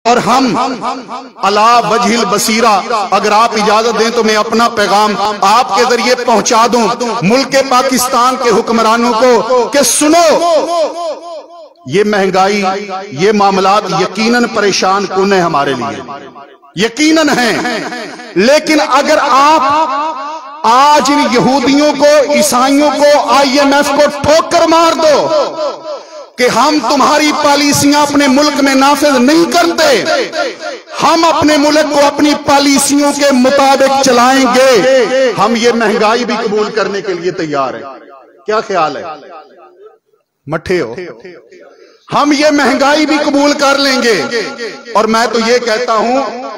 और हम अला वजहिल बसीरा, अगर आप इजाजत दें तो मैं अपना पैगाम आपके जरिए पहुंचा दूं मुल्क पाकिस्तान के हुक्मरानों को कि सुनो, ये महंगाई, ये मामलात यकीनन परेशान कुन है हमारे लिए, यकीनन है। लेकिन अगर आप आज इन यहूदियों को, ईसाइयों को, IMF को ठोकर मार दो कि हम तुम्हारी पॉलिसियां अपने मुल्क में नाफिज नहीं करते, हम अपने मुल्क को अपनी पॉलिसियों के मुताबिक चलाएंगे, हम ये महंगाई भी कबूल करने के लिए तैयार हैं। क्या ख्याल है? मठे हो? हम ये महंगाई भी कबूल कर लेंगे। और मैं तो ये कहता हूं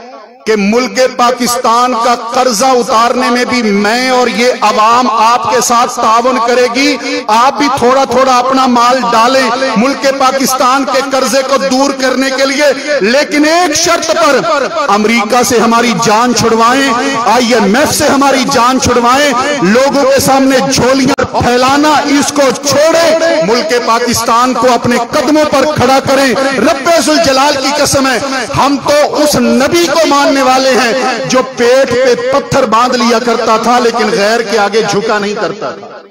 कि मुल्क पाकिस्तान का कर्जा उतारने में भी मैं और ये अवाम आपके साथ ताउन करेगी। आप भी थोड़ा थोड़ा अपना माल डालें मुल्क पाकिस्तान के कर्जे को दूर करने के लिए, लेकिन एक शर्त पर, अमेरिका से हमारी जान छुड़वाएं, IMF से हमारी जान छुड़वाएं, लोगों के सामने झोलियां फैलाना इसको छोड़े, मुल्क पाकिस्तान को अपने कदमों पर खड़ा करें। रब्बे जुल जलाल की कसम है, हम तो उस नबी को मानने वाले हैं जो पेट पे पत्थर बांध लिया करता था लेकिन गैर के आगे झुका नहीं करता था।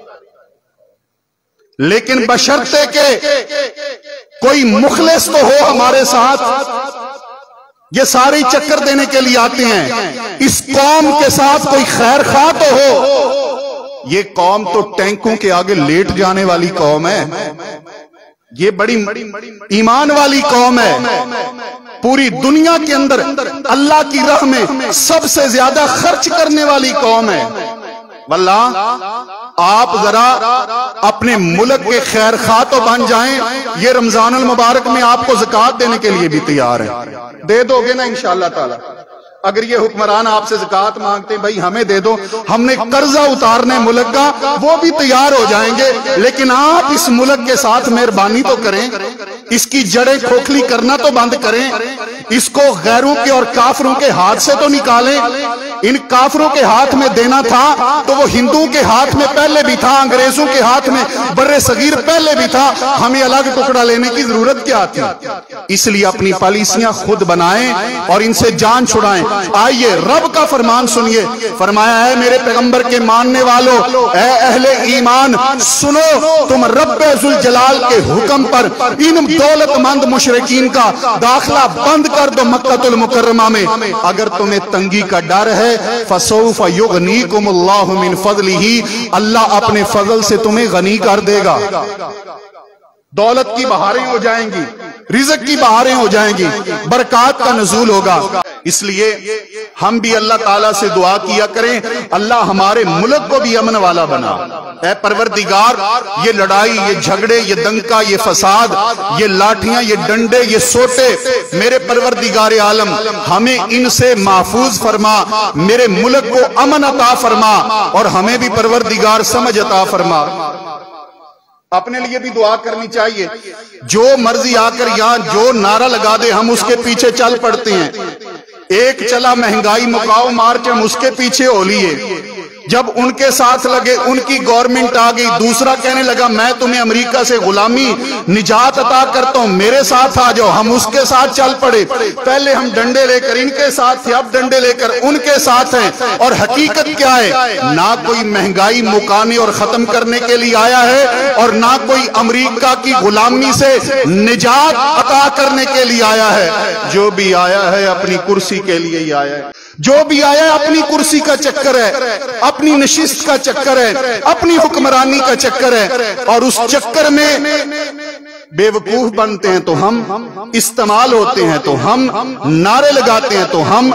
लेकिन बशर्ते के कोई मुखलिस तो हो हमारे साथ, ये सारे चक्कर देने के लिए आते हैं। इस कौम के साथ कोई खैर खा तो हो। ये कौम तो टैंकों के आगे लेट जाने वाली कौम है, ये बड़ी ईमान वाली कौम है। पूरी दुनिया के अंदर अल्लाह की राह में सबसे ज्यादा खर्च करने वाली कौम है। वल्लाह आप जरा अपने मुल्क के खैर खा तो बन जाएं। ये रमजान अल मुबारक में आपको ज़कात देने के लिए भी तैयार है, दे दोगे ना इंशाअल्लाह ताला? अगर ये हुक्मरान आपसे ज़कात मांगते हैं, भाई हमें दे दो, हमने कर्जा उतारने मुल्क का, वो भी तैयार हो जाएंगे। लेकिन आप इस मुल्क के साथ मेहरबानी तो करें, इसकी जड़ें खोखली करना तो बंद करें, इसको गैरों के और काफरों के हाथ से तो निकालें। इन काफरों के हाथ में देना था तो वो हिंदुओं के हाथ में पहले भी था, अंग्रेजों के हाथ में बर्रे सगीर पहले भी था, हमें अलग टुकड़ा लेने की जरूरत क्या थी? इसलिए अपनी पॉलिसियां खुद बनाएं और इनसे जान छुड़ाएं। आइए रब का फरमान सुनिए, फरमाया है मेरे पैगंबर के मानने वालों, ऐ अहले ईमान सुनो, तुम रब्बे जुल जलाल के हुक्म पर इन दौलतमंद मुशरिकीन का दाखिला बंद कर दो मक्कातुल मुकर्रमा में। अगर तुम्हें तंगी का डर है, फसौफ युगनीकुमुल्लाहु मिन फज़लिही, अल्लाह अपने फजल से तुम्हें गनी कर देगा। दौलत की बहारें हो जाएंगी, रिज़्क़ की बहारें हो जाएंगी, बरकत का नुज़ूल होगा। इसलिए हम भी अल्लाह ताला से दुआ किया करें, अल्लाह हमारे मुल्क को भी अमन वाला बना। ऐ परवरदिगार, ये लड़ाई, ये झगड़े, ये दंका, ये फसाद, ये लाठियां, ये डंडे, ये सोटे, मेरे परवरदिगार आलम हमें इनसे महफूज फरमा, मेरे मुल्क को अमन अता फरमा और हमें भी परवरदिगार समझ अता फरमा। अपने लिए भी दुआ करनी चाहिए। जो मर्जी आकर यहां जो नारा लगा दे हम उसके पीछे चल पड़ते हैं। एक चला महंगाई मुकाओ मार्च, हम उसके पीछे हो लिए। जब उनके साथ लगे, उनकी गवर्नमेंट आ गई, दूसरा कहने लगा मैं तुम्हें अमेरिका से गुलामी निजात अता करता हूं, मेरे साथ आ जाओ, हम उसके साथ चल पड़े। पहले हम डंडे लेकर इनके साथ थे, अब डंडे लेकर उनके साथ हैं। और हकीकत क्या है? ना कोई महंगाई मुकाने और खत्म करने के लिए आया है और ना कोई अमेरिका की गुलामी से निजात अता करने के लिए आया है। जो भी आया है अपनी कुर्सी के लिए ही आया है, जो भी आया है अपनी कुर्सी का चक्कर है, अपनी नशिस्त का चक्कर है, अपनी हुक्मरानी का चक्कर है। और उस चक्कर में बेवकूफ बनते हैं तो हम, इस्तेमाल होते हैं तो हम, नारे लगाते हैं तो हम,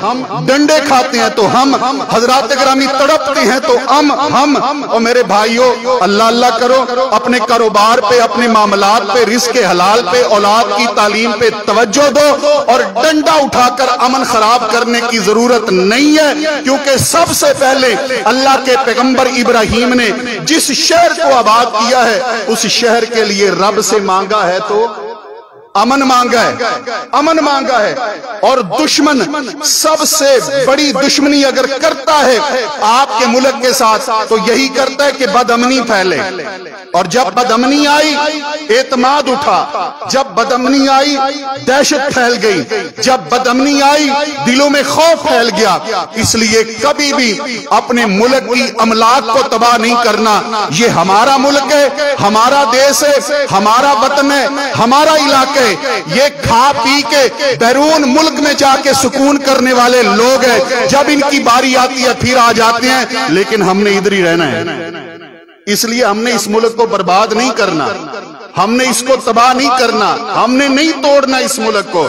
डंडे खाते हैं तो हम, हजरात गिरामी तड़पते हैं तो हम। और मेरे भाइयों, अल्लाह अल्लाह करो, अपने कारोबार पे, अपने मामलात पे, रिज़्क़ हलाल पे, औलाद की तालीम पे तवज्जो दो और डंडा उठाकर अमन खराब करने की जरूरत नहीं है। क्योंकि सबसे पहले अल्लाह के पैगंबर इब्राहिम ने जिस शहर को आबाद किया है, उस शहर के लिए रब से मांगा है तो अमन मांगा है, अमन मांगा है। और दुश्मन सबसे बड़ी दुश्मनी अगर करता है आपके मुल्क के साथ तो यही करता है कि बदअमनी फैले। और जब बदअमनी आई एतमाद उठा, जब बदअमनी आई दहशत फैल गई, जब बदअमनी आई दिलों में खौफ फैल गया। इसलिए कभी भी अपने मुल्क की अमलाक को तबाह नहीं करना। ये हमारा मुल्क है, हमारा देश है, हमारा वतन है, हमारा इलाका। ये खा पी के बैरून मुल्क में जाके सुकून करने वाले लोग हैं, जब इनकी बारी आती है फिर आ जाते हैं, लेकिन हमने इधर ही रहना है। इसलिए हमने इस मुल्क को बर्बाद नहीं करना, हमने इसको तबाह नहीं करना, हमने नहीं तोड़ना इस मुल्क को।